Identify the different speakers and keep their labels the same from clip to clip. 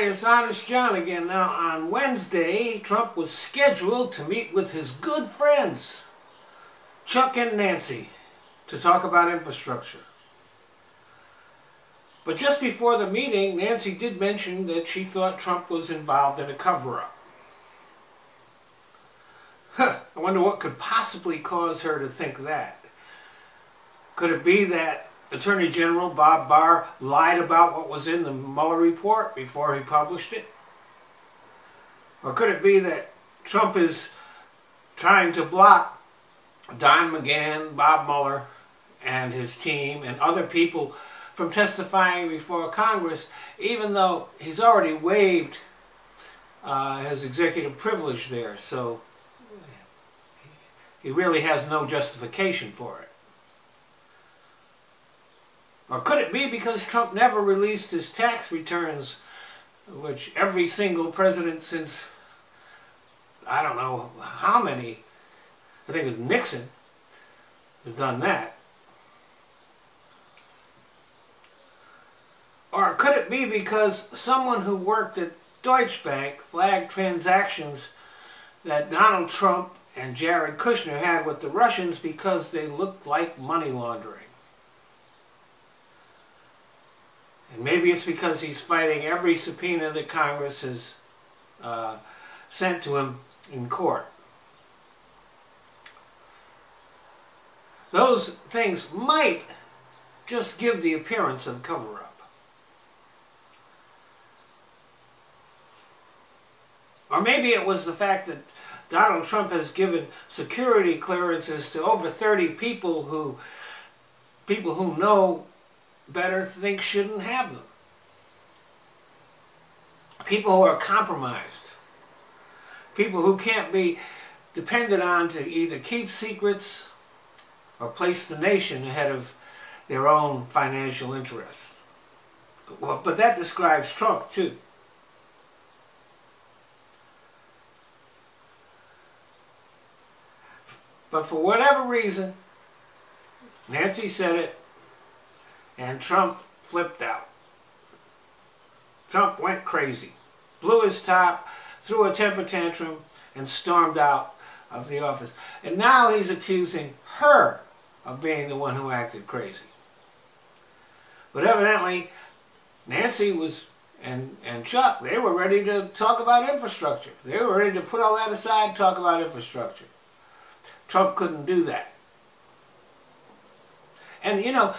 Speaker 1: it's Honest John again. Now, on Wednesday, Trump was scheduled to meet with his good friends, Chuck and Nancy, to talk about infrastructure. But just before the meeting, Nancy did mention that she thought Trump was involved in a cover-up. I wonder what could possibly cause her to think that. Could it be that Attorney General Bob Barr lied about what was in the Mueller report before he published it? Or could it be that Trump is trying to block Don McGahn, Bob Mueller, and his team, and other people from testifying before Congress, even though he's already waived his executive privilege there, so he really has no justification for it? Or could it be because Trump never released his tax returns, which every single president since, I don't know how many, I think it was Nixon, has done that? Or could it be because someone who worked at Deutsche Bank flagged transactions that Donald Trump and Jared Kushner had with the Russians because they looked like money laundering? And maybe it's because he's fighting every subpoena that Congress has sent to him in court. Those things might just give the appearance of cover-up. Or maybe it was the fact that Donald Trump has given security clearances to over 30 people who know better think shouldn't have them. People who are compromised. People who can't be depended on to either keep secrets or place the nation ahead of their own financial interests. Well, but that describes Trump too. But for whatever reason, Nancy said it, and Trump flipped out. Trump went crazy, blew his top, threw a temper tantrum, and stormed out of the office. And now he's accusing her of being the one who acted crazy. But evidently, Nancy and Chuck, they were ready to talk about infrastructure. They were ready to put all that aside and talk about infrastructure. Trump couldn't do that. And you know,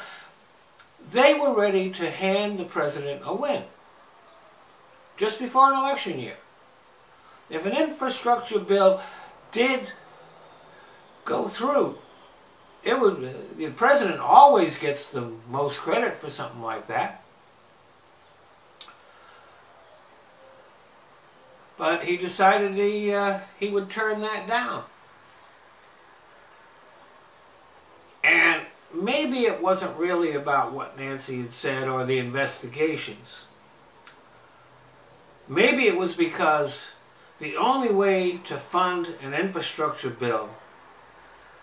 Speaker 1: they were ready to hand the president a win just before an election year. If an infrastructure bill did go through, the president always gets the most credit for something like that. But he decided he would turn that down. And maybe it wasn't really about what Nancy had said or the investigations. Maybe it was because the only way to fund an infrastructure bill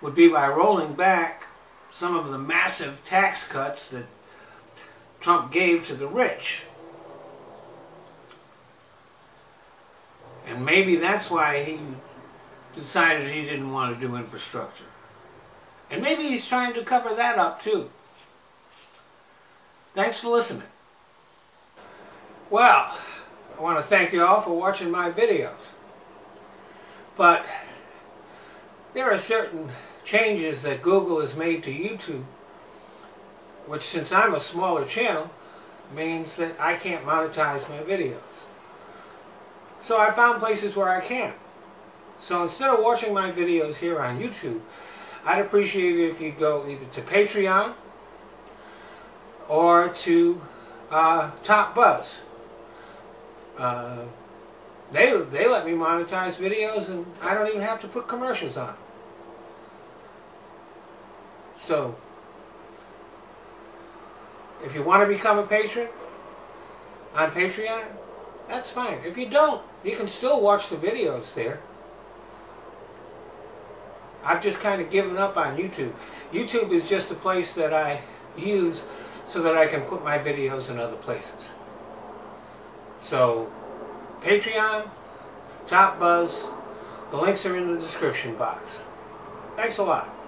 Speaker 1: would be by rolling back some of the massive tax cuts that Trump gave to the rich. And maybe that's why he decided he didn't want to do infrastructure. And maybe he's trying to cover that up too. Thanks for listening. Well, I want to thank you all for watching my videos. But there are certain changes that Google has made to YouTube, which, since I'm a smaller channel, means that I can't monetize my videos. So I found places where I can. So instead of watching my videos here on YouTube, I'd appreciate it if you go either to Patreon or to Top Buzz. They let me monetize videos, and I don't even have to put commercials on them. So, if you want to become a patron on Patreon, that's fine. If you don't, you can still watch the videos there. I've just kind of given up on YouTube. YouTube is just a place that I use so that I can put my videos in other places. So, Patreon, Top Buzz, the links are in the description box. Thanks a lot.